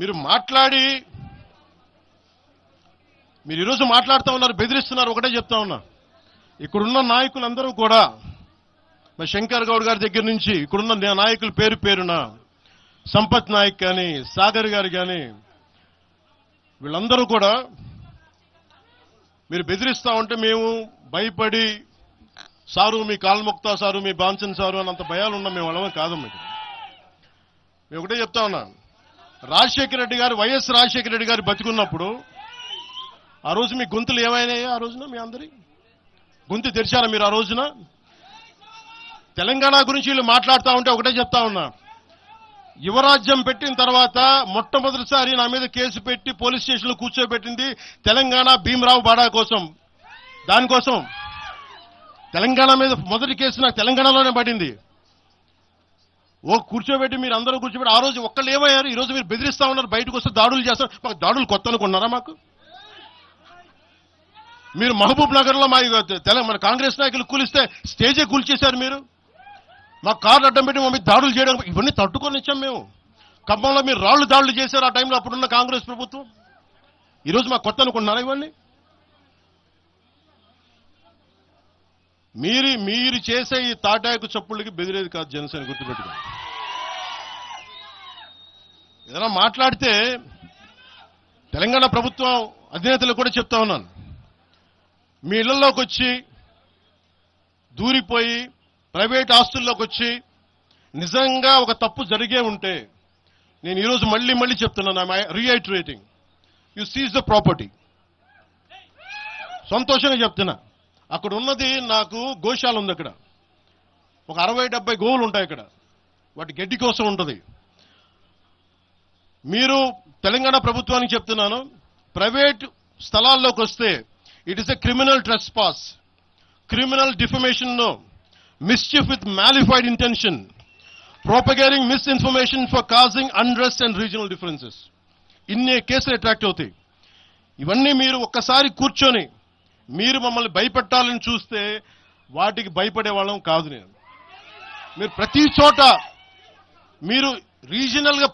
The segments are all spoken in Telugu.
మీరు ఈరోజు మాట్లాడుతూ ఉన్నారు, బెదిరిస్తున్నారు. ఒకటే చెప్తా ఉన్నా, ఇక్కడున్న నాయకులందరూ కూడా మరి శంకర్ గౌడ్ గారి దగ్గర నుంచి ఇక్కడున్న నాయకులు పేరున సంపత్ నాయక్ కానీ, సాగర్ గారు కానీ, వీళ్ళందరూ కూడా మీరు బెదిరిస్తా ఉంటే మేము భయపడి సారు మీ కాల్ముక్తా సారు, మీ బాన్సన్ సారు అన్నంత భయాలు ఉన్నాం. మేము వాళ్ళమే కాదు. మేము ఒకటే చెప్తా ఉన్నాం, రాజశేఖర రెడ్డి గారు, వైఎస్ రాజశేఖర రెడ్డి గారు బతికున్నప్పుడు ఆ రోజు మీ గొంతులు ఏమైనాయో ఆ రోజున మీ అందరి గొంతు తెరిచారా మీరు? ఆ రోజున తెలంగాణ గురించి వీళ్ళు మాట్లాడుతూ ఉంటే ఒకటే చెప్తా ఉన్నా, యువరాజ్యం పెట్టిన తర్వాత మొట్టమొదటిసారి నా మీద కేసు పెట్టి పోలీస్ స్టేషన్లో కూర్చోబెట్టింది తెలంగాణ భీమరావు బాడా కోసం. దానికోసం తెలంగాణ మీద మొదటి కేసు నాకు తెలంగాణలోనే పడింది. కూర్చోబెట్టి మీరు అందరూ కూర్చోబెట్టి ఆ రోజు ఒక్కళ్ళు ఏమయ్యారు? ఈ రోజు మీరు బెదిరిస్తా ఉన్నారు, బయటకు వస్తే దాడులు చేస్తారు. మాకు దాడులు కొత్త అనుకున్నారా? మాకు మీరు మహబూబ్ నగర్ లో మన కాంగ్రెస్ నాయకులు కూలిస్తే స్టేజే కూల్చేశారు. మీరు మా కార్లు అడ్డం పెట్టి మా మీద దాడులు చేయడం, ఇవన్నీ తట్టుకొని ఇచ్చాం మేము. ఖమ్మంలో మీరు రాళ్లు దాడులు చేశారు ఆ టైంలో, అప్పుడున్న కాంగ్రెస్ ప్రభుత్వం. ఈరోజు మాకు కొత్త అనుకుంటున్నారా ఇవన్నీ? మీరు చేసే ఈ తాటాకు చప్పుళ్ళకి బెదిరేది కాదు జనసేన, గుర్తుపెట్టుకోండి. ఏదైనా మాట్లాడితే తెలంగాణ ప్రభుత్వం అధినేతలు కూడా చెప్తా ఉన్నాను, మీ ఇళ్లలోకి వచ్చి దూరిపోయి ప్రైవేట్ ఆస్తుల్లోకి వచ్చి నిజంగా ఒక తప్పు జరిగే ఉంటే, నేను ఈరోజు మళ్ళీ చెప్తున్నాను, రీఐటరేటింగ్, యు సీజ్ ద ప్రాపర్టీ. సంతోషంగా చెప్తున్నా, అక్కడ ఉన్నది నాకు గోశాల ఉంది. అక్కడ ఒక 60-70 గోవులు ఉంటాయి. అక్కడ వాటి గడ్డి కోసం ఉంటుంది. మీరు తెలంగాణ ప్రభుత్వానికి చెప్తున్నాను, ప్రైవేట్ స్థలాల్లోకి వస్తే it is a criminal trespass, criminal defamation, mischief with mala fide intention, propagating misinformation for causing unrest and regional differences. ఇన్ని కేసులు అట్రాక్ట్ అవుతాయి. ఇవన్నీ మీరు ఒక్కసారి కూర్చొని మీరు మమ్మల్ని భయపెట్టాలని చూస్తే వాటికి భయపడే వాళ్ళం కాదు. మీరు ప్రతి చోట మీరు రీజనల్ గా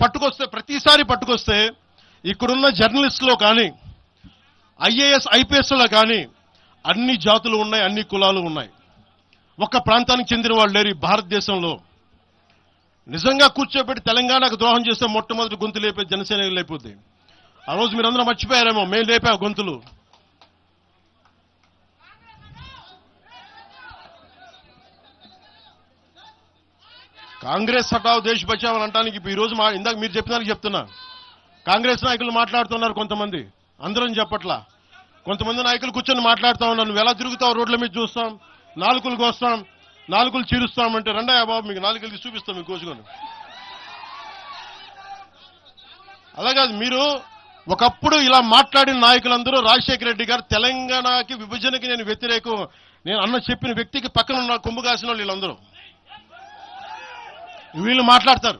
ప్రతిసారి పట్టుకొస్తే ఇక్కడున్న జర్నలిస్టులో కానీ, ఐఏఎస్ ఐపీఎస్లో కానీ అన్ని జాతులు ఉన్నాయి, అన్ని కులాలు ఉన్నాయి. ఒక్క ప్రాంతానికి చెందిన వాళ్ళు లేరు ఈ భారతదేశంలో. నిజంగా కూర్చోబెట్టి తెలంగాణకు ద్రోహం చేస్తే మొట్టమొదటి గొంతు లేపే జనసేన లేకపోతే. ఆ రోజు మీరందరూ మర్చిపోయారేమో, మేము లేపా గొంతులు. కాంగ్రెస్ హటావ్ దేశ్ బచావ్ అని అంటానికి ఈ రోజు ఇందాక మీరు చెప్పినానికి చెప్తున్నా, కాంగ్రెస్ నాయకులు మాట్లాడుతున్నారు కొంతమంది, అందరం చెప్పట్లా. కొంతమంది నాయకులు కూర్చొని మాట్లాడుతూ ఉన్నారు, నువ్వు ఎలా తిరుగుతావు, రోడ్ల మీద చూస్తాం, నాలుకలు కోస్తాం, నాలుకలు చీరుస్తామంటే, రండా బాబు మీకు నాలుకలకి చూపిస్తాం మీకు కోసుకొని. అలాగే మీరు ఒకప్పుడు ఇలా మాట్లాడిన నాయకులందరూ రాజశేఖర రెడ్డి గారు తెలంగాణకి విభజనకి నేను వ్యతిరేకం నేను అన్న చెప్పిన వ్యక్తికి పక్కన ఉన్న కొమ్ము కాసిన వీళ్ళందరూ వీళ్ళు మాట్లాడతారు.